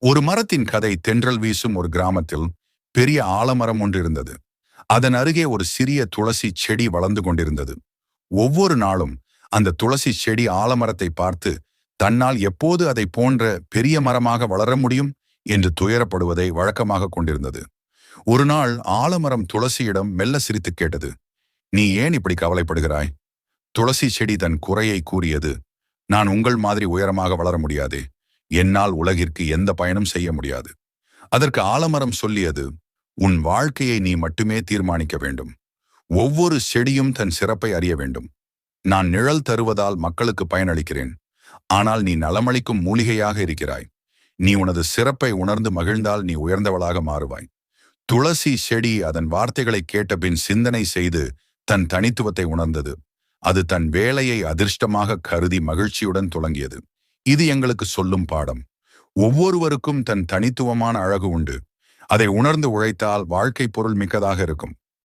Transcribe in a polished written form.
ஒரு மரத்தின் கதை. தென்றல் வீசும் ஒரு கிராமத்தில் பெரிய ஆலமரம் ஒன்று இருந்தது. அதன் அருகே ஒரு சிறிய துளசி செடி வளர்ந்து கொண்டிருந்தது. ஒவ்வொரு நாளும் அந்த துளசி செடி ஆலமரத்தை பார்த்து தன்னால் எப்போது அதை போன்ற பெரிய மரமாக வளர முடியும் என்று துயரப்படுவதை வழக்கமாக கொண்டிருந்தது. ஒரு நாள் ஆலமரம் துளசியிடம் மெல்ல சிரித்து கேட்டது, "நீ ஏன் இப்படி கவலைப்படுகிறாய்?" துளசி செடி தன் குறையை கூறியது, "நான் உங்கள் மாதிரி உயரமாக வளர முடியாதே. என்னால் உலகிற்கு எந்த பயனும் செய்ய முடியாது." அதற்கு ஆலமரம் சொல்லியது, "உன் வாழ்க்கையை நீ மட்டுமே தீர்மானிக்க வேண்டும். ஒவ்வொரு செடியும் தன் சிறப்பை அறிய வேண்டும். நான் நிழல் தருவதால் மக்களுக்கு பயனளிக்கிறேன். ஆனால் நீ நலமளிக்கும் மூலிகையாக இருக்கிறாய். நீ உனது சிறப்பை உணர்ந்து மகிழ்ந்தால் நீ உயர்ந்தவளாக மாறுவாய்." துளசி செடி அதன் வார்த்தைகளை கேட்டபின் சிந்தனை செய்து தன் தனித்துவத்தை உணர்ந்தது. அது தன் வேலையை அதிர்ஷ்டமாக கருதி மகிழ்ச்சியுடன் தொடங்கியது. இது எங்களுக்கு சொல்லும் பாடம். ஒவ்வொருவருக்கும் தன் தனித்துவமான அழகு உண்டு. அதை உணர்ந்து உழைத்தால் வாழ்க்கை பொருள் மிக்கதாக இருக்கும்.